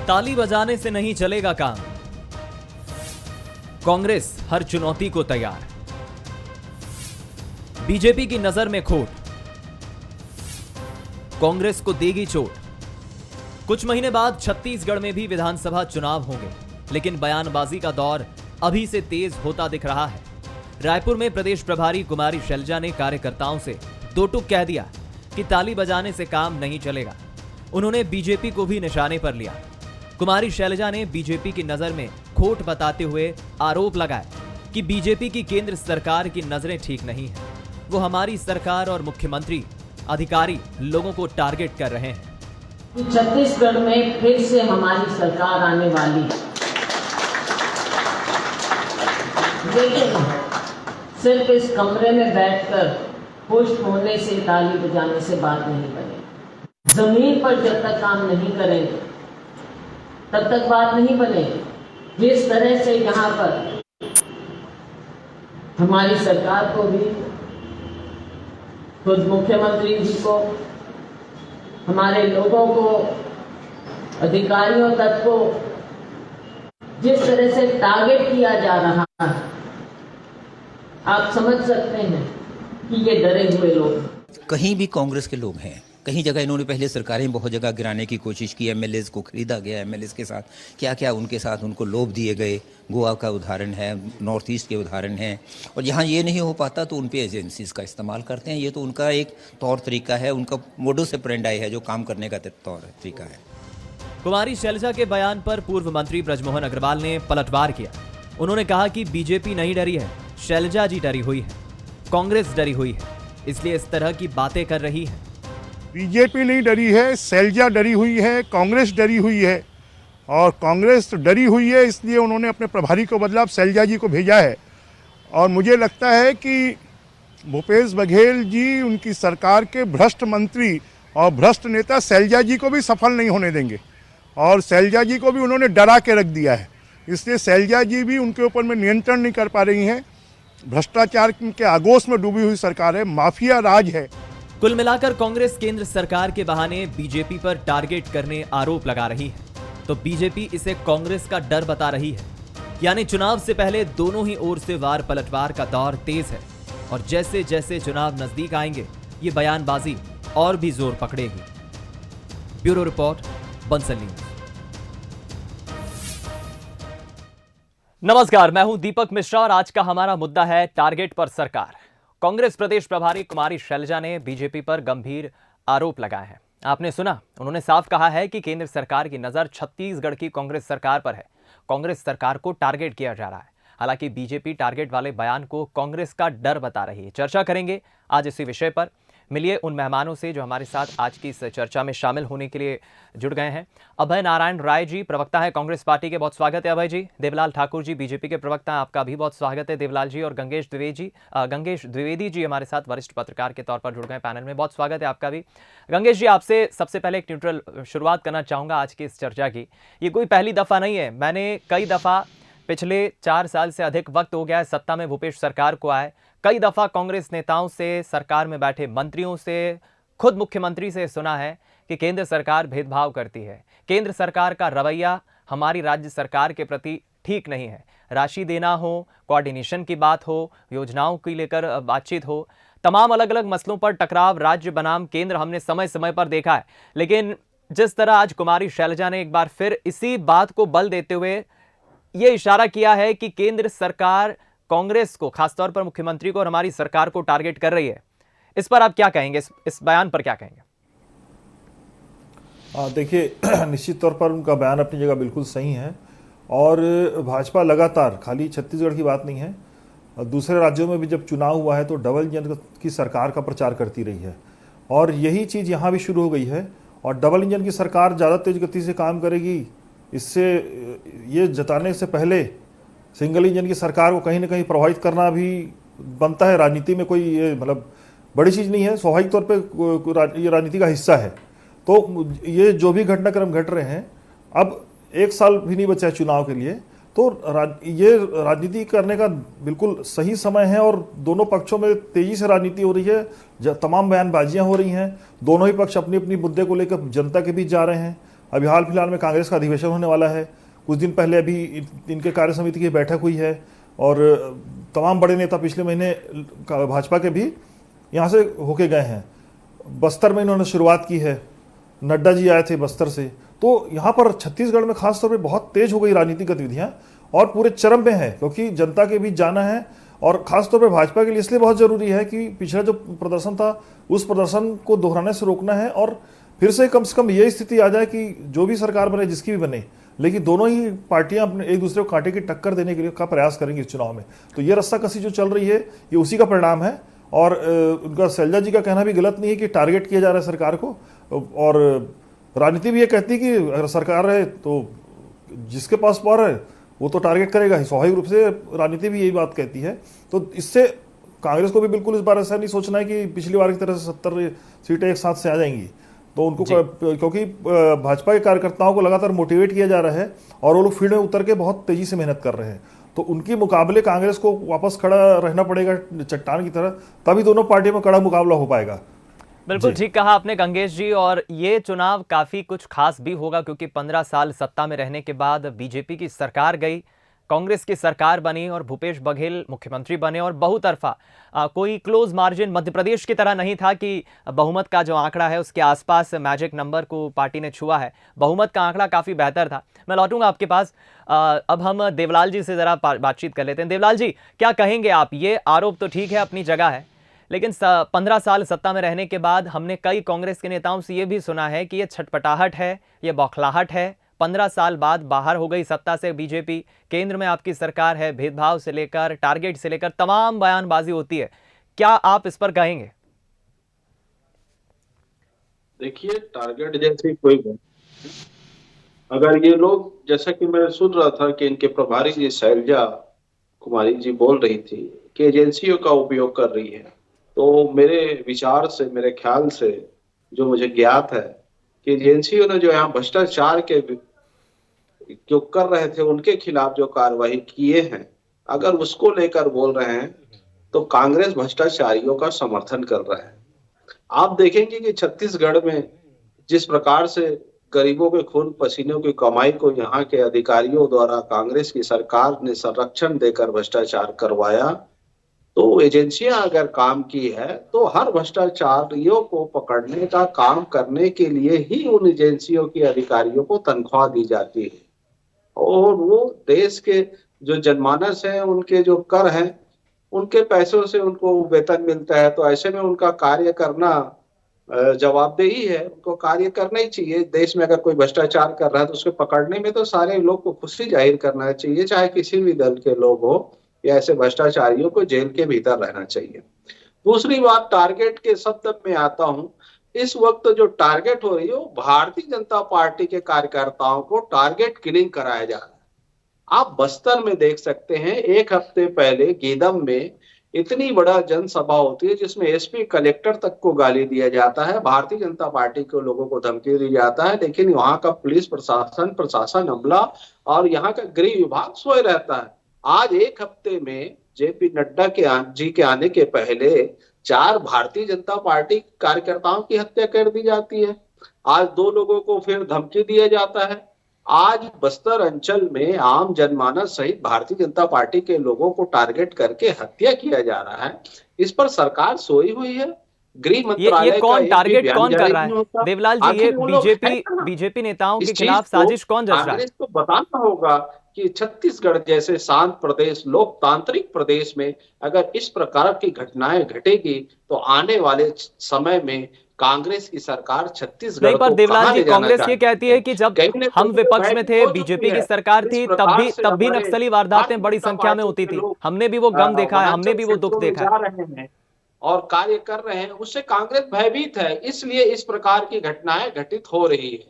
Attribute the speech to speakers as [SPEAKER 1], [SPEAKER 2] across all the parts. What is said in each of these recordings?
[SPEAKER 1] ताली बजाने से नहीं चलेगा काम, कांग्रेस हर चुनौती को तैयार। बीजेपी की नजर में खोट, कांग्रेस को देगी चोट। कुछ महीने बाद छत्तीसगढ़ में भी विधानसभा चुनाव होंगे, लेकिन बयानबाजी का दौर अभी से तेज होता दिख रहा है। रायपुर में प्रदेश प्रभारी कुमारी शैलजा ने कार्यकर्ताओं से दो टूक कह दिया कि ताली बजाने से काम नहीं चलेगा। उन्होंने बीजेपी को भी निशाने पर लिया। कुमारी शैलजा ने बीजेपी की नजर में खोट बताते हुए आरोप लगाया कि बीजेपी की केंद्र सरकार की नजरें ठीक नहीं है। वो हमारी सरकार और मुख्यमंत्री अधिकारी लोगों को टारगेट कर रहे हैं।
[SPEAKER 2] छत्तीसगढ़ में फिर से हमारी सरकार आने वाली है, लेकिन सिर्फ इस कमरे में बैठकर खुश होने से, ताली बजाने से बात नहीं बनेगी। जमीन पर जब तक काम नहीं करेंगे तब तक बात नहीं बनेगी। जिस तरह से यहाँ पर हमारी सरकार को भी, खुद मुख्यमंत्री जी को, हमारे लोगों को, अधिकारियों तक को जिस तरह से टारगेट किया जा रहा है, आप समझ सकते हैं कि ये डरे हुए लोग।
[SPEAKER 3] कहीं भी कांग्रेस के लोग हैं, कहीं जगह इन्होंने पहले सरकारें बहुत जगह गिराने की कोशिश की, एमएलएज को खरीदा गया, एमएलएज के साथ क्या क्या उनके साथ उनको लोभ दिए गए। गोवा का उदाहरण है, नॉर्थ ईस्ट के उदाहरण हैं। और यहाँ ये नहीं हो पाता तो उन पे एजेंसीज का इस्तेमाल करते हैं। ये तो उनका एक तौर तरीका है, उनका मोडस ऑपरेंडी है, जो काम करने का तौर तरीका है।
[SPEAKER 1] कुमारी शैलजा के बयान पर पूर्व मंत्री बृजमोहन अग्रवाल ने पलटवार किया। उन्होंने कहा कि बीजेपी नहीं डरी है, शैलजा जी डरी हुई है, कांग्रेस डरी हुई है, इसलिए इस तरह की बातें कर रही है।
[SPEAKER 4] बीजेपी नहीं डरी है, शैलजा डरी हुई है, कांग्रेस डरी हुई है। और कांग्रेस डरी हुई है इसलिए उन्होंने अपने प्रभारी को बदला, शैलजा जी को भेजा है। और मुझे लगता है कि भूपेश बघेल जी उनकी सरकार के भ्रष्ट मंत्री और भ्रष्ट नेता शैलजा जी को भी सफल नहीं होने देंगे। और शैलजा जी को भी उन्होंने डरा के रख दिया है, इसलिए शैलजा जी भी उनके ऊपर में नियंत्रण नहीं कर पा रही हैं। भ्रष्टाचार के आगोश में डूबी हुई सरकार है, माफिया राज है।
[SPEAKER 1] कुल मिलाकर कांग्रेस केंद्र सरकार के बहाने बीजेपी पर टारगेट करने आरोप लगा रही है, तो बीजेपी इसे कांग्रेस का डर बता रही है। यानी चुनाव से पहले दोनों ही ओर से वार पलटवार का दौर तेज है, और जैसे जैसे चुनाव नजदीक आएंगे ये बयानबाजी और भी जोर पकड़ेगी। Bureau report, Bansal news. नमस्कार, मैं हूं दीपक मिश्रा और आज का हमारा मुद्दा है टारगेट पर सरकार। कांग्रेस प्रदेश प्रभारी कुमारी शैलजा ने बीजेपी पर गंभीर आरोप लगाए हैं। आपने सुना, उन्होंने साफ कहा है कि केंद्र सरकार की नजर छत्तीसगढ़ की कांग्रेस सरकार पर है। कांग्रेस सरकार को टारगेट किया जा रहा है। हालांकि बीजेपी टारगेट वाले बयान को कांग्रेस का डर बता रही है। चर्चा करेंगे आज इसी विषय पर। मिलिए उन मेहमानों से जो हमारे साथ आज की इस चर्चा में शामिल होने के लिए जुड़ गए हैं। अभय नारायण राय जी प्रवक्ता है कांग्रेस पार्टी के, बहुत स्वागत है अभय जी। देवलाल ठाकुर जी बीजेपी के प्रवक्ता हैं, आपका भी बहुत स्वागत है देवलाल जी। और गंगेश द्विवेदी जी हमारे साथ वरिष्ठ पत्रकार के तौर पर जुड़ गए पैनल में, बहुत स्वागत है आपका भी। गंगेश जी, आपसे सबसे पहले एक न्यूट्रल शुरुआत करना चाहूँगा आज की इस चर्चा की। ये कोई पहली दफ़ा नहीं है, मैंने कई दफ़ा पिछले 4 साल से अधिक वक्त हो गया है सत्ता में भूपेश सरकार को आए, कई दफा कांग्रेस नेताओं से, सरकार में बैठे मंत्रियों से, खुद मुख्यमंत्री से सुना है कि केंद्र सरकार भेदभाव करती है। केंद्र सरकार का रवैया हमारी राज्य सरकार के प्रति ठीक नहीं है। राशि देना हो, कोऑर्डिनेशन की बात हो, योजनाओं की लेकर बातचीत हो, तमाम अलग अलग मसलों पर टकराव राज्य बनाम केंद्र हमने समय समय पर देखा है। लेकिन जिस तरह आज कुमारी शैलजा ने एक बार फिर इसी बात को बल देते हुए ये इशारा किया है कि केंद्र सरकार कांग्रेस को, खासतौर पर मुख्यमंत्री को और हमारी सरकार को टारगेट कर रही है, इस पर आप क्या कहेंगे? इस बयान पर क्या कहेंगे?
[SPEAKER 5] देखिए, निश्चित तौर पर उनका बयान अपनी जगह बिल्कुल सही है। और भाजपा लगातार, खाली छत्तीसगढ़ की बात नहीं है, दूसरे राज्यों में भी जब चुनाव हुआ है तो डबल इंजन की सरकार का प्रचार करती रही है। और यही चीज़ यहाँ भी शुरू हो गई है। और डबल इंजन की सरकार ज़्यादा तेज गति से काम करेगी, इससे ये जताने से पहले सिंगल इंजन की सरकार को कहीं ना कहीं प्रभावित करना भी बनता है। राजनीति में कोई ये मतलब बड़ी चीज़ नहीं है, स्वाभाविक तौर पे ये राजनीति का हिस्सा है। तो ये जो भी घटनाक्रम घट रहे हैं, अब 1 साल भी नहीं बचा है चुनाव के लिए, तो ये राजनीति करने का बिल्कुल सही समय है। और दोनों पक्षों में तेजी से राजनीति हो रही है, तमाम बयानबाजियां हो रही हैं, दोनों ही पक्ष अपनी अपनी मुद्दे को लेकर जनता के बीच जा रहे हैं। अभी हाल फिलहाल में कांग्रेस का अधिवेशन होने वाला है, कुछ दिन पहले अभी इनके कार्य समिति की बैठक हुई है और तमाम बड़े नेता पिछले महीने भाजपा के भी यहाँ से होके गए हैं। बस्तर में इन्होंने शुरुआत की है, नड्डा जी आए थे बस्तर से। तो यहाँ पर छत्तीसगढ़ में खासतौर पे बहुत तेज हो गई राजनीतिक गतिविधियाँ और पूरे चरम पे हैं, क्योंकि जनता के बीच जाना है और खासतौर पे भाजपा के लिए इसलिए बहुत जरूरी है कि पिछला जो प्रदर्शन था उस प्रदर्शन को दोहराने से रोकना है और फिर से कम ये स्थिति आ जाए कि जो भी सरकार बने, जिसकी भी बने, लेकिन दोनों ही पार्टियां अपने एक दूसरे को कांटे की टक्कर देने के लिए का प्रयास करेंगी इस चुनाव में। तो ये रस्साकसी जो चल रही है ये उसी का परिणाम है। और उनका शैलजा जी का कहना भी गलत नहीं है कि टारगेट किया जा रहा है सरकार को, और राजनीति भी ये कहती है कि अगर सरकार है तो जिसके पास पावर है वो तो टारगेट करेगा ही, स्वाभाविक रूप से राजनीति भी यही बात कहती है। तो इससे कांग्रेस को भी बिल्कुल इस बार ऐसा नहीं सोचना है कि पिछली बार की तरह से 70 सीटें एक साथ से आ जाएंगी। तो उनको क्योंकि भाजपा के कार्यकर्ताओं को लगातार मोटिवेट किया जा रहा है और वो लोग फील्ड में उतर के बहुत तेजी से मेहनत कर रहे हैं, तो उनके मुकाबले कांग्रेस को वापस खड़ा रहना पड़ेगा चट्टान की तरह, तभी दोनों पार्टियों में कड़ा मुकाबला हो पाएगा।
[SPEAKER 1] बिल्कुल ठीक कहा आपने गंगेश जी, और ये चुनाव काफी कुछ खास भी होगा क्योंकि 15 साल सत्ता में रहने के बाद बीजेपी की सरकार गई, कांग्रेस की सरकार बनी और भूपेश बघेल मुख्यमंत्री बने और बहुतरफा कोई क्लोज मार्जिन मध्य प्रदेश की तरह नहीं था कि बहुमत का जो आंकड़ा है उसके आसपास मैजिक नंबर को पार्टी ने छुआ है। बहुमत का आंकड़ा काफ़ी बेहतर था। मैं लौटूंगा आपके पास। अब हम देवलाल जी से ज़रा बातचीत कर लेते हैं। देवलाल जी, क्या कहेंगे आप? ये आरोप तो ठीक है, अपनी जगह है, लेकिन 15 साल सत्ता में रहने के बाद हमने कई कांग्रेस के नेताओं से ये भी सुना है कि ये छटपटाहट है, ये बौखलाहट है। 15 साल बाद बाहर हो गई सत्ता से बीजेपी, केंद्र में आपकी सरकार है, भेदभाव से लेकर टारगेट से लेकर तमाम बयानबाजी होती है। क्या आप इस पर कहेंगे?
[SPEAKER 6] देखिए, टारगेट जैसी कोई बात, अगर ये लोग, जैसा कि मैं सुन रहा था कि इनके प्रभारी जी शैलजा कुमारी जी बोल रही थी कि एजेंसियों का उपयोग कर रही है, तो मेरे विचार से, मेरे ख्याल से जो मुझे ज्ञात है कि एजेंसियों ने जो यहाँ भ्रष्टाचार के जो कर रहे थे उनके खिलाफ जो कार्रवाई किए हैं, अगर उसको लेकर बोल रहे हैं तो कांग्रेस भ्रष्टाचारियों का समर्थन कर रहा है। आप देखेंगे कि छत्तीसगढ़ में जिस प्रकार से गरीबों के खून पसीनों की कमाई को यहाँ के अधिकारियों द्वारा कांग्रेस की सरकार ने संरक्षण देकर भ्रष्टाचार करवाया, तो एजेंसियां अगर काम की है तो हर भ्रष्टाचारियों को पकड़ने का काम करने के लिए ही उन एजेंसियों के अधिकारियों को तनख्वाह दी जाती है, और वो देश के जो जनमानस हैं, उनके जो कर हैं, उनके पैसों से उनको वेतन मिलता है। तो ऐसे में उनका कार्य करना जवाबदेही है, उनको कार्य करना ही चाहिए। देश में अगर कोई भ्रष्टाचार कर रहा है तो उसके पकड़ने में तो सारे लोग को खुशी जाहिर करना चाहिए, चाहे किसी भी दल के लोग हो, या ऐसे भ्रष्टाचारियों को जेल के भीतर रहना चाहिए। दूसरी बात, टारगेट के शब्द में आता हूं। इस वक्त जो टारगेट हो रही है वो भारतीय जनता पार्टी के कार्यकर्ताओं को टारगेट किलिंग कराया जा रहा है। आप बस्तर में देख सकते हैं, एक हफ्ते पहले गीदम में इतनी बड़ा जनसभा होती है जिसमें एसपी कलेक्टर तक को गाली दिया जाता है, भारतीय जनता पार्टी के लोगों को धमकी दी जाता है, लेकिन वहां का पुलिस प्रशासन अमला और यहाँ का गृह विभाग सोए रहता है। आज एक हफ्ते में जेपी नड्डा जी के आने के पहले 4 भारतीय जनता पार्टी कार्यकर्ताओं की हत्या कर दी जाती है। आज 2 लोगों को फिर धमकी दिया जाता है। आज बस्तर अंचल में आम जनमानस सहित भारतीय जनता पार्टी के लोगों को टारगेट करके हत्या किया जा रहा है। इस पर सरकार सोई हुई है। गृह मंत्रालय
[SPEAKER 1] ये कौन टारगेट कौन कर रहा है? देवलाल जी, ये बीजेपी नेताओं के खिलाफ साजिश कौन रच रहा है?
[SPEAKER 6] कांग्रेस को बताना होगा कि छत्तीसगढ़ जैसे शांत प्रदेश, लोकतांत्रिक प्रदेश में अगर इस प्रकार की घटनाएं घटेगी तो आने वाले समय में कांग्रेस की सरकार छत्तीसगढ़
[SPEAKER 1] नहीं, पर देवलाल जी, कांग्रेस ये कहती है कि जब हम विपक्ष में थे, बीजेपी की सरकार थी, तब भी नक्सली वारदातें बड़ी संख्या में होती थी। हमने भी वो गम देखा है, हमने भी वो दुख देखा है
[SPEAKER 6] और कार्य कर रहे हैं। उससे कांग्रेस भयभीत है, इसलिए इस प्रकार की घटनाएं घटित हो रही है।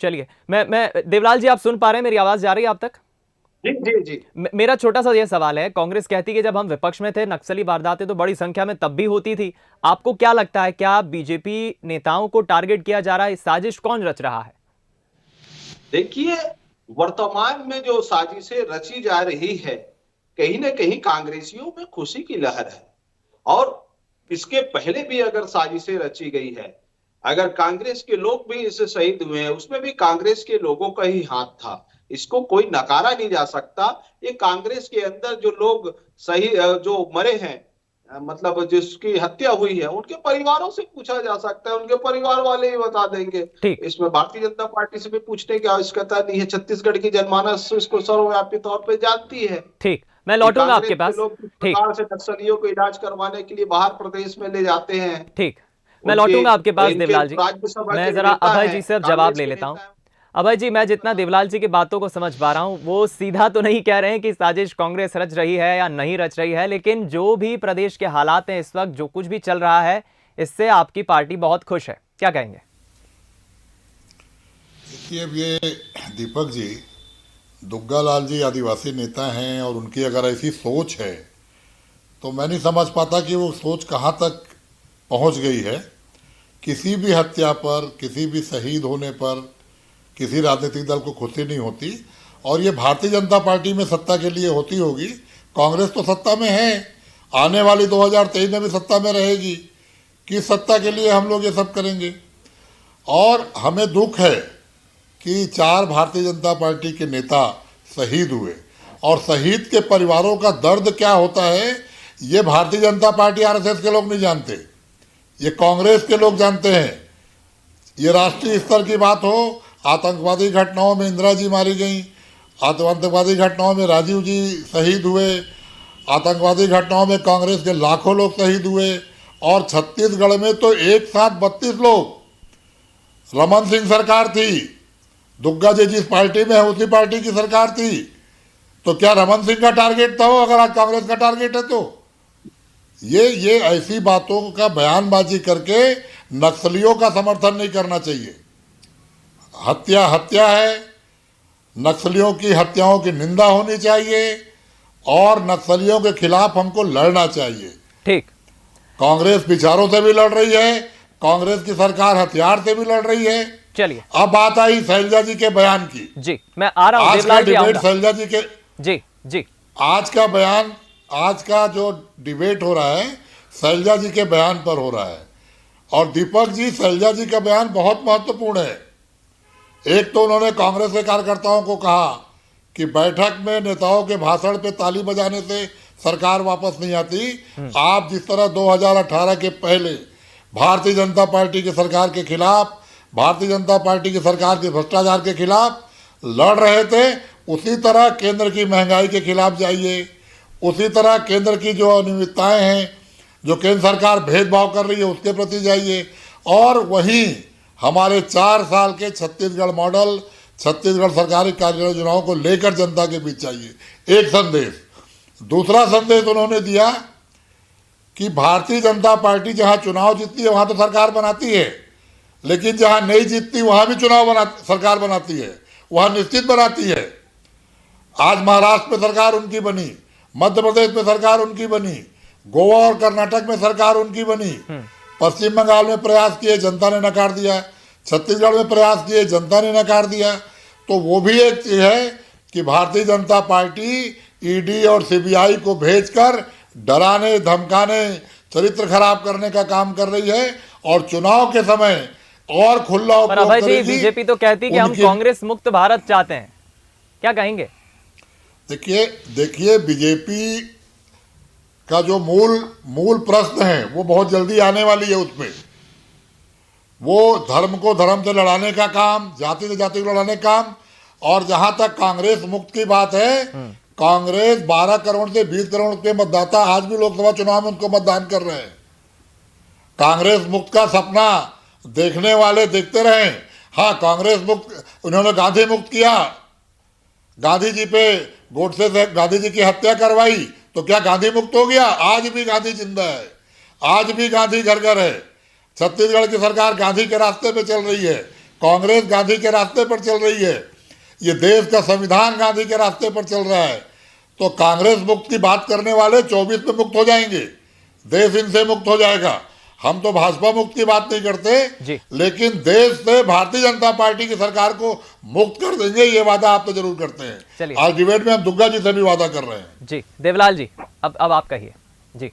[SPEAKER 1] चलिए, मैं देवलाल जी, आप सुन पा रहे हैं? मेरी आवाज जा रही है आप तक?
[SPEAKER 6] जी।
[SPEAKER 1] मेरा छोटा सा यह सवाल है, कांग्रेस कहती है कि जब हम विपक्ष में थे नक्सली वारदातें तो बड़ी संख्या में तब भी होती थी। आपको क्या लगता है, क्या बीजेपी नेताओं को टारगेट किया जा रहा है? साजिश कौन रच रहा है?
[SPEAKER 6] देखिए, वर्तमान में जो साजिशें रची जा रही है, कहीं ना कहीं कांग्रेसियों में खुशी की लहर है, और इसके पहले भी अगर साजिशें रची गई है, अगर कांग्रेस के लोग भी इससे शहीद हुए हैं, उसमें भी कांग्रेस के लोगों का ही हाथ था, इसको कोई नकारा नहीं जा सकता। ये कांग्रेस के अंदर जो लोग सही जो मरे हैं, मतलब जिसकी हत्या हुई है, उनके परिवारों से पूछा जा सकता है, उनके परिवार वाले ही बता देंगे।
[SPEAKER 1] ठीक
[SPEAKER 6] इसमें भारतीय जनता पार्टी से भी पूछने की आवश्यकता नहीं है। छत्तीसगढ़ की जनमानस इसको सर्वव्यापी तौर पे जानती है
[SPEAKER 1] ठीक, मैं
[SPEAKER 6] कि
[SPEAKER 1] लौटूंगा
[SPEAKER 6] कांग्रेस
[SPEAKER 1] आपके
[SPEAKER 6] के
[SPEAKER 1] पास।
[SPEAKER 6] लोग किस
[SPEAKER 1] ठीक
[SPEAKER 6] प्रकार से नक्सलियों को इलाज करवाने के लिए बाहर प्रदेश में ले जाते हैं।
[SPEAKER 1] ठीक, मैं
[SPEAKER 6] उनके
[SPEAKER 1] लौटूंगा आपके पास
[SPEAKER 6] इनके
[SPEAKER 1] देवलाल जी।
[SPEAKER 6] राज्यसभा
[SPEAKER 1] मैं
[SPEAKER 6] के
[SPEAKER 1] जरा
[SPEAKER 6] नेता
[SPEAKER 1] अभय
[SPEAKER 6] हैं,
[SPEAKER 1] जी से अब जवाब
[SPEAKER 6] कांग्रेस
[SPEAKER 1] ले
[SPEAKER 6] के
[SPEAKER 1] लेता हूं।
[SPEAKER 6] नेता हैं।
[SPEAKER 1] अभय जी, मैं जितना देवलाल जी की बातों को समझ पा रहा हूं, वो सीधा तो नहीं कह रहे हैं कि साजिश कांग्रेस रच रही है या नहीं रच रही है, लेकिन जो भी प्रदेश के हालात हैं इस वक्त, जो कुछ भी चल रहा है, इससे आपकी पार्टी बहुत खुश है। क्या कहेंगे?
[SPEAKER 7] देखिए, अब ये दीपक जी, दुग्गा लाल जी आदिवासी नेता हैं और उनकी अगर ऐसी सोच है तो मैं नहीं समझ पाता कि वो सोच कहाँ तक पहुँच गई है। किसी भी हत्या पर, किसी भी शहीद होने पर किसी राजनीतिक दल को खुशी नहीं होती, और ये भारतीय जनता पार्टी में सत्ता के लिए होती होगी। कांग्रेस तो सत्ता में है, आने वाली 2023 में भी सत्ता में रहेगी। किस सत्ता के लिए हम लोग ये सब करेंगे? और हमें दुख है कि 4 भारतीय जनता पार्टी के नेता शहीद हुए, और शहीद के परिवारों का दर्द क्या होता है ये भारतीय जनता पार्टी आरएसएस के लोग नहीं जानते, ये कांग्रेस के लोग जानते हैं। ये राष्ट्रीय स्तर की बात हो, आतंकवादी घटनाओं में इंदिरा जी मारी गई, आतंकवादी घटनाओं में राजीव जी शहीद हुए, आतंकवादी घटनाओं में कांग्रेस के लाखों लोग शहीद हुए, और छत्तीसगढ़ में तो एक साथ 32 लोग। रमन सिंह सरकार थी, दुग्गा जी जिस पार्टी में है उसी पार्टी की सरकार थी, तो क्या रमन सिंह का टारगेट था वो, अगर आज कांग्रेस का टारगेट है तो? ये ऐसी बातों का बयानबाजी करके नक्सलियों का समर्थन नहीं करना चाहिए। हत्या हत्या है, नक्सलियों की हत्याओं की निंदा होनी चाहिए, और नक्सलियों के खिलाफ हमको लड़ना चाहिए।
[SPEAKER 1] ठीक,
[SPEAKER 7] कांग्रेस विचारों से भी लड़ रही है, कांग्रेस की सरकार हथियार से भी लड़ रही है।
[SPEAKER 1] चलिए,
[SPEAKER 7] अब बात आई शैलजा जी के बयान की।
[SPEAKER 1] जी मैं आ रहा हूं,
[SPEAKER 7] आज का
[SPEAKER 1] देवलाल जी
[SPEAKER 7] डिबेट
[SPEAKER 1] आऊंगा।
[SPEAKER 7] शैलजा जी के,
[SPEAKER 1] जी जी
[SPEAKER 7] आज का बयान, आज का जो डिबेट हो रहा है शैलजा जी के बयान पर हो रहा है। और दीपक जी, शैलजा जी का बयान बहुत महत्वपूर्ण है। एक तो उन्होंने कांग्रेस के कार्यकर्ताओं को कहा कि बैठक में नेताओं के भाषण पे ताली बजाने से सरकार वापस नहीं आती। आप जिस तरह 2018 के पहले भारतीय जनता पार्टी की सरकार के खिलाफ, भारतीय जनता पार्टी की सरकार के भ्रष्टाचार के खिलाफ लड़ रहे थे, उसी तरह केंद्र की महंगाई के खिलाफ जाइए, उसी तरह केंद्र की जो अनियमितताएं हैं, जो केंद्र सरकार भेदभाव कर रही है, उसके प्रति जाइए। और वहीं हमारे 4 साल के छत्तीसगढ़ मॉडल, छत्तीसगढ़ सरकारी कार्य योजनाओं को लेकर जनता के बीच चाहिए। एक संदेश। दूसरा संदेश उन्होंने दिया कि भारतीय जनता पार्टी जहां चुनाव जीतती है वहां तो सरकार बनाती है, लेकिन जहां नहीं जीतती वहां भी सरकार बनाती है, वहां निश्चित बनाती है। आज महाराष्ट्र में सरकार उनकी बनी, मध्य प्रदेश में सरकार उनकी बनी, गोवा और कर्नाटक में सरकार उनकी बनी, पश्चिम बंगाल में प्रयास किए, जनता ने नकार दिया, छत्तीसगढ़ में प्रयास किए, जनता ने नकार दिया। तो वो भी एक चीज है कि भारतीय जनता पार्टी ईडी और सीबीआई को भेजकर डराने, धमकाने, चरित्र खराब करने का काम कर रही है, और चुनाव के समय और खुला
[SPEAKER 1] पर अभय जी, बीजेपी तो कहती कि हम कांग्रेस मुक्त भारत चाहते हैं, क्या कहेंगे?
[SPEAKER 7] देखिए बीजेपी का जो मूल प्रश्न है वो बहुत जल्दी आने वाली है। उसमें वो धर्म को धर्म से लड़ाने का काम, जाति से जाति को लड़ाने का काम, और जहां तक कांग्रेस मुक्त की बात है, कांग्रेस 12 करोड़ से 20 करोड़ के मतदाता आज भी लोकसभा चुनाव में उनको मतदान कर रहे हैं। कांग्रेस मुक्त का सपना देखने वाले देखते रहे। हाँ, कांग्रेस मुक्त, उन्होंने गांधी मुक्त किया, गांधी जी पे गोडसे से गांधी जी की हत्या करवाई, तो क्या गांधी मुक्त हो गया? आज भी गांधी जिंदा है, आज भी गांधी घर घर है। छत्तीसगढ़ की सरकार गांधी के रास्ते पे चल रही है, कांग्रेस गांधी के रास्ते पर चल रही है, ये देश का संविधान गांधी के रास्ते पर चल रहा है। तो कांग्रेस मुक्त की बात करने वाले 24 में मुक्त हो जाएंगे, देश इनसे मुक्त हो जाएगा। हम तो भाजपा मुक्त की बात नहीं करते, लेकिन देश से भारतीय जनता पार्टी की सरकार को मुक्त कर देंगे, ये वादा आप तो जरूर करते हैं। आज डिबेट में हम दुग्गा जी से भी वादा कर रहे हैं।
[SPEAKER 1] जी देवलाल जी, अब आप कहिए। जी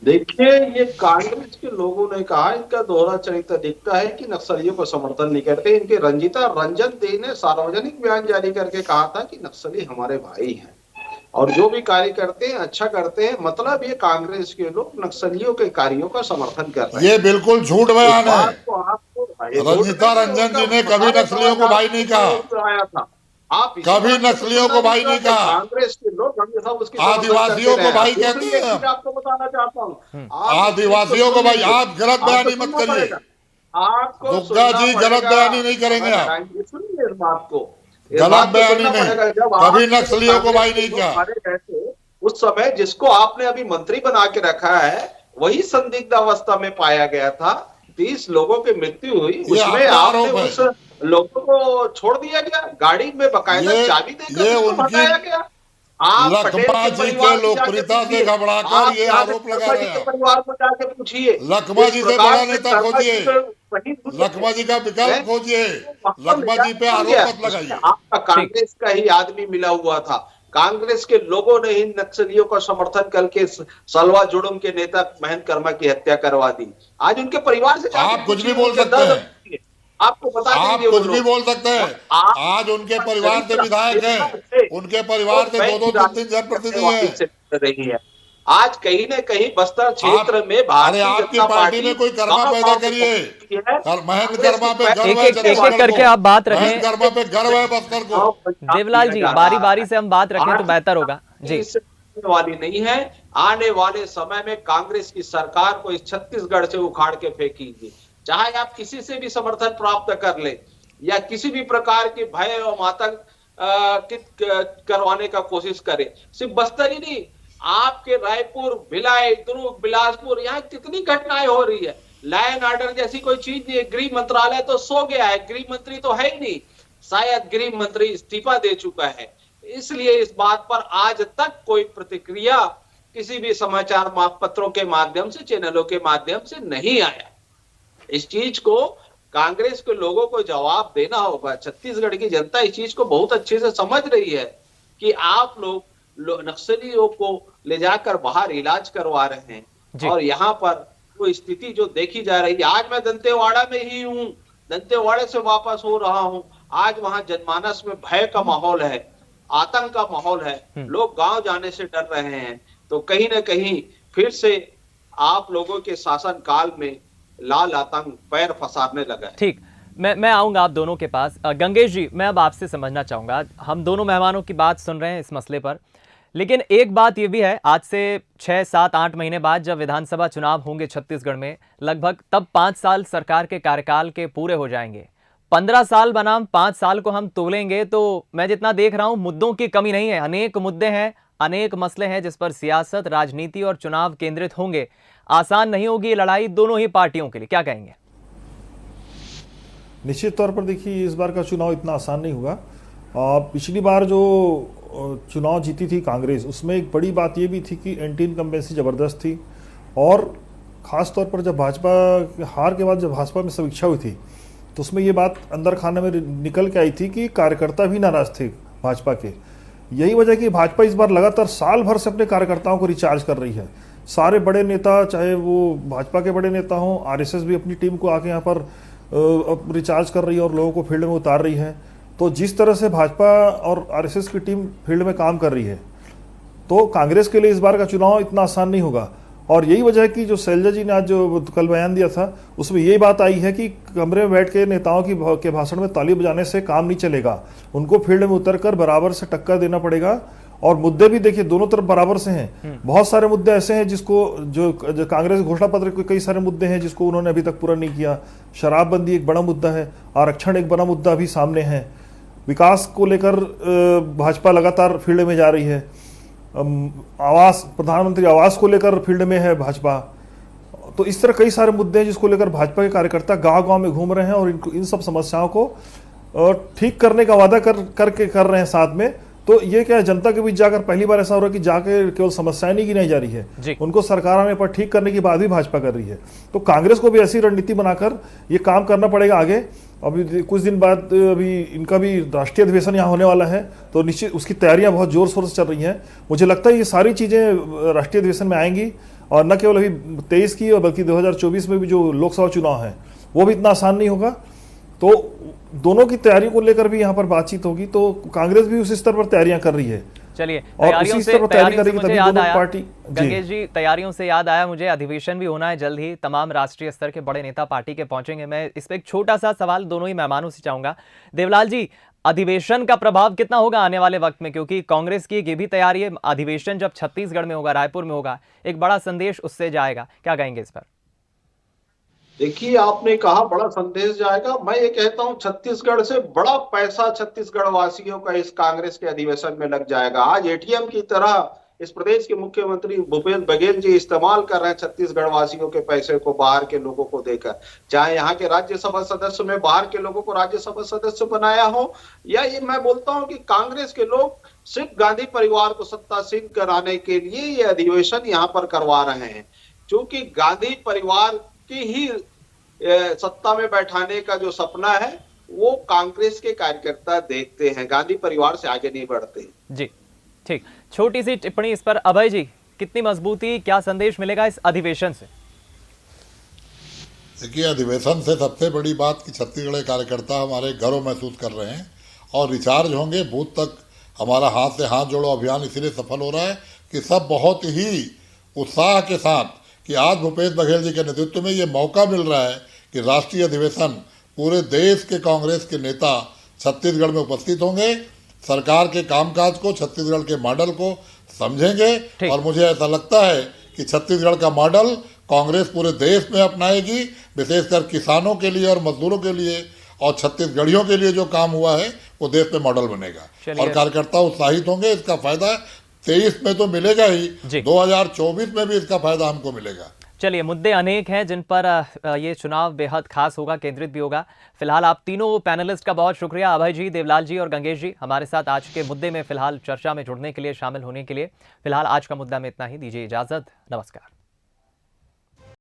[SPEAKER 6] देखिए, ये कांग्रेस के लोगों ने कहा, इनका दोहरा चरित्र दिखता है कि नक्सलियों को समर्थन नहीं करते। इनके रंजीता रंजन दे ने सार्वजनिक बयान जारी करके कहा था कि नक्सली हमारे भाई हैं और जो भी कार्य करते हैं अच्छा करते हैं। मतलब ये कांग्रेस के लोग नक्सलियों के कार्यों का समर्थन कर रहे हैं।
[SPEAKER 7] ये बिल्कुल झूठ बयान है।
[SPEAKER 6] आपको
[SPEAKER 7] रंजीता रंजन जी ने कभी नक्सलियों को भाई नहीं कहा,
[SPEAKER 6] आया था। आप
[SPEAKER 7] कभी नक्सलियों को भाई नहीं कहा।
[SPEAKER 6] कांग्रेस के लोग हमेशा उसकी
[SPEAKER 7] आदिवासियों को भाई कहते हैं।
[SPEAKER 6] आपको बताना चाहता हूँ,
[SPEAKER 7] आदिवासियों को भाई, आप गलत बयानी मत करिए।
[SPEAKER 6] आपको
[SPEAKER 7] दुग्गा जी गलत बयानी नहीं करेंगे आप,
[SPEAKER 6] सुनिए इस बात को,
[SPEAKER 7] गलत बयानी नहीं, कभी नक्सलियों को भाई नहीं कहा।
[SPEAKER 6] उस समय जिसको आपने अभी मंत्री बना के रखा है वही संदिग्ध अवस्था में पाया गया था, 30 लोगों की मृत्यु हुई, उसमें आपने उस लोगों को छोड़ दिया गया, गाड़ी में बकायदा चाबी देकर उसको भगाया गया। आप
[SPEAKER 7] लखमा जी के लोकप्रियता से घबराकर ये आरोप लगा रहे हैं।
[SPEAKER 6] परिवार को जाके पूछिए,
[SPEAKER 7] लखमा जी से बड़ा नेता खोजिए, लखमा जी का विकल्प खोजिए, लखमा जी पे आरोप मत लगाइए।
[SPEAKER 6] आपका कांग्रेस का ही आदमी मिला हुआ था, कांग्रेस के लोगों ने इन नक्सलियों का समर्थन करके सलवा जुड़ुम के नेता महेंद्र कर्मा की हत्या करवा दी। आज उनके परिवार से
[SPEAKER 7] आप कुछ भी बोल सकते हैं,
[SPEAKER 6] आपको बता
[SPEAKER 7] आप कुछ भी बोल सकते हैं। आज उनके परिवार से विधायक हैं, उनके परिवार से 2-2, 3-3 जनप्रतिनिधि हैं।
[SPEAKER 6] आज कहीं न कहीं बस्तर क्षेत्र में
[SPEAKER 7] अरे आपकी पार्टी में कोई कर्मा पैदा करिए, महेंद्र कर्मा पे गर्व है,
[SPEAKER 1] एक करके आप बात रखें,
[SPEAKER 7] महेंद्र कर्मा पे गर्व है बस्तर को।
[SPEAKER 1] देवलाल जी, बारी बारी से हम बात रखें तो बेहतर होगा जी।
[SPEAKER 6] वाली नहीं है, आने वाले समय में कांग्रेस की सरकार को इस छत्तीसगढ़ से उखाड़ के फेंकेगी। चाहे आप किसी से भी समर्थन प्राप्त कर ले या किसी भी प्रकार के भय और आतंक करवाने का कोशिश करे, सिर्फ बस्तर ही नहीं, आपके रायपुर, भिलाई, दुर्ग, बिलासपुर, यहाँ कितनी घटनाएं हो रही है। लायन ऑर्डर जैसी कोई चीज नहीं है। गृह मंत्रालय तो सो गया है, गृह मंत्री तो है ही नहीं, शायद गृह मंत्री इस्तीफा दे चुका है। इसलिए इस बात पर आज तक कोई प्रतिक्रिया किसी भी समाचार पत्रों के माध्यम से, चैनलों के माध्यम से नहीं आया। इस चीज को कांग्रेस के लोगों को जवाब देना होगा। छत्तीसगढ़ की जनता इस चीज को बहुत अच्छे से समझ रही है कि आप लोग नक्सलियों को ले जाकर बाहर इलाज करवा रहे हैं और यहाँ पर वो स्थिति जो देखी जा रही है। आज मैं दंतेवाड़ा में ही हूँ, दंतेवाड़े से वापस हो रहा हूँ। आज वहां जनमानस में भय का माहौल है, आतंक का माहौल है, लोग गांव जाने से डर रहे हैं। तो कहीं ना कहीं फिर से आप लोगों के शासन काल में लाल आतंक पैर फंसाने लगा है।
[SPEAKER 1] ठीक, मैं आऊंगा आप दोनों के पास। गंगेश जी, मैं अब आपसे समझना चाहूंगा, हम दोनों मेहमानों की बात सुन रहे हैं इस मसले पर, लेकिन एक बात ये भी है, आज से 6, 7, 8 महीने बाद जब विधानसभा चुनाव होंगे छत्तीसगढ़ में लगभग, तब 5 साल सरकार के कार्यकाल के पूरे हो जाएंगे। 15 साल बनाम 5 साल को हम तोलेंगे तो मैं जितना देख रहा हूं मुद्दों की कमी नहीं है, अनेक मुद्दे हैं, अनेक मसले हैं जिस पर सियासत, राजनीति और चुनाव केंद्रित होंगे। आसान नहीं होगी ये लड़ाई दोनों ही पार्टियों के लिए, क्या कहेंगे?
[SPEAKER 5] निश्चित तौर पर देखिए, इस बार का चुनाव इतना आसान नहीं होगा। पिछली बार जो चुनाव जीती थी कांग्रेस, उसमें एक बड़ी बात ये भी थी कि एंटी इनकम्बेंसी ज़बरदस्त थी और ख़ास तौर पर जब भाजपा हार के बाद जब भाजपा में समीक्षा हुई थी तो उसमें ये बात अंदर खाने में निकल के आई थी कि कार्यकर्ता भी नाराज़ थे भाजपा के। यही वजह कि भाजपा इस बार लगातार साल भर से अपने कार्यकर्ताओं को रिचार्ज कर रही है। सारे बड़े नेता, चाहे वो भाजपा के बड़े नेता हों, आरएसएस भी अपनी टीम को आके यहाँ पर रिचार्ज कर रही है और लोगों को फील्ड में उतार रही है। तो जिस तरह से भाजपा और आरएसएस की टीम फील्ड में काम कर रही है तो कांग्रेस के लिए इस बार का चुनाव इतना आसान नहीं होगा। और यही वजह है कि जो शैलजा जी ने आज जो कल बयान दिया था उसमें यही बात आई है कि कमरे में बैठ के नेताओं के भाषण में ताली बजाने से काम नहीं चलेगा, उनको फील्ड में उतरकर बराबर से टक्कर देना पड़ेगा। और मुद्दे भी देखिए दोनों तरफ बराबर से हैं। बहुत सारे मुद्दे ऐसे हैं जिसको जो कांग्रेस घोषणा पत्र के कई सारे मुद्दे हैं जिसको उन्होंने अभी तक पूरा नहीं किया। शराबबंदी एक बड़ा मुद्दा है, आरक्षण एक बड़ा मुद्दा अभी सामने है, विकास को लेकर भाजपा लगातार फील्ड में जा रही है, आवास, प्रधानमंत्री आवास को लेकर फील्ड में है भाजपा। तो इस तरह कई सारे मुद्दे हैं जिसको लेकर भाजपा के कार्यकर्ता गांव-गांव में घूम रहे हैं और इन सब समस्याओं को ठीक करने का वादा कर रहे हैं साथ में। तो ये क्या है, जनता के बीच जाकर पहली बार ऐसा हो रहा है कि जाके केवल समस्याएं नहीं गिनाई जा रही है, उनको सरकार आने पर ठीक करने की बात भी भाजपा कर रही है। तो कांग्रेस को भी ऐसी रणनीति बनाकर ये काम करना पड़ेगा आगे। अभी कुछ दिन बाद अभी इनका भी राष्ट्रीय अधिवेशन यहाँ होने वाला है तो निश्चित उसकी तैयारियां बहुत जोर शोर से चल रही हैं। मुझे लगता है ये सारी चीज़ें राष्ट्रीय अधिवेशन में आएंगी और न केवल अभी 23 की और बल्कि 2024 में भी जो लोकसभा चुनाव है वो भी इतना आसान नहीं होगा। तो दोनों की तैयारियों को लेकर भी यहाँ पर बातचीत होगी। तो कांग्रेस भी उस स्तर पर तैयारियां कर रही है।
[SPEAKER 1] चलिए,
[SPEAKER 5] और उसी स्तर पर तैयारी करेगी
[SPEAKER 1] मुझे
[SPEAKER 5] तभी
[SPEAKER 1] याद
[SPEAKER 5] दोनों
[SPEAKER 1] आया,
[SPEAKER 5] पार्टी।
[SPEAKER 1] गंगेश जी, तैयारियों से याद आया मुझे, अधिवेशन भी होना है जल्द ही, तमाम राष्ट्रीय स्तर के बड़े नेता पार्टी के पहुंचेंगे। मैं इस पे एक छोटा सा सवाल दोनों ही मेहमानों से चाहूंगा। देवलाल जी, अधिवेशन का प्रभाव कितना होगा आने वाले वक्त में, क्योंकि कांग्रेस की ये भी तैयारी है, अधिवेशन जब छत्तीसगढ़ में होगा, रायपुर में होगा, एक बड़ा संदेश उससे जाएगा, क्या कहेंगे इस पर?
[SPEAKER 6] देखिए, आपने कहा बड़ा संदेश जाएगा, मैं ये कहता हूं छत्तीसगढ़ से बड़ा पैसा छत्तीसगढ़ वासियों का इस कांग्रेस के अधिवेशन में लग जाएगा। आज एटीएम की तरह इस प्रदेश के मुख्यमंत्री भूपेश बघेल जी इस्तेमाल कर रहे हैं छत्तीसगढ़ वासियों के पैसे को बाहर के लोगों को देकर, चाहे यहाँ के राज्यसभा सदस्य में बाहर के लोगों को राज्यसभा सदस्य बनाया हो, या ये मैं बोलता हूं कि कांग्रेस के लोग सिर्फ गांधी परिवार को सत्तासीन कराने के लिए ये अधिवेशन यहाँ पर करवा रहे हैं, क्योंकि गांधी परिवार की ही सत्ता में बैठाने का जो सपना है वो कांग्रेस के कार्यकर्ता देखते हैं, गांधी परिवार से आगे नहीं बढ़ते।
[SPEAKER 1] जी ठीक, छोटी सी टिप्पणी इस पर अभय जी, कितनी मजबूती, क्या संदेश मिलेगा इस अधिवेशन से?
[SPEAKER 7] देखिए, अधिवेशन से सबसे बड़ी बात कि छत्तीसगढ़ के कार्यकर्ता हमारे घरों महसूस कर रहे हैं और रिचार्ज होंगे। बूथ तक हमारा हाथ से हाथ जोड़ो अभियान इसीलिए सफल हो रहा है कि सब बहुत ही उत्साह के साथ कि आज भूपेश बघेल जी के नेतृत्व में ये मौका मिल रहा है कि राष्ट्रीय अधिवेशन पूरे देश के कांग्रेस के नेता छत्तीसगढ़ में उपस्थित होंगे, सरकार के कामकाज को, छत्तीसगढ़ के मॉडल को समझेंगे। और मुझे ऐसा लगता है कि छत्तीसगढ़ का मॉडल कांग्रेस पूरे देश में अपनाएगी, विशेषकर किसानों के लिए और मजदूरों के लिए और छत्तीसगढ़ियों के लिए जो काम हुआ है वो देश में मॉडल बनेगा और कार्यकर्ता उत्साहित होंगे। इसका फायदा 23 में तो मिलेगा ही, 2024 में भी इसका फायदा हमको मिलेगा।
[SPEAKER 1] चलिए, मुद्दे अनेक हैं जिन पर ये चुनाव बेहद खास होगा, केंद्रित भी होगा। फिलहाल आप तीनों पैनलिस्ट का बहुत शुक्रिया, अभय जी, देवलाल जी और गंगेश जी, हमारे साथ आज के मुद्दे में फिलहाल चर्चा में जुड़ने के लिए, शामिल होने के लिए। फिलहाल आज का मुद्दा में इतना ही, दीजिए इजाजत, नमस्कार।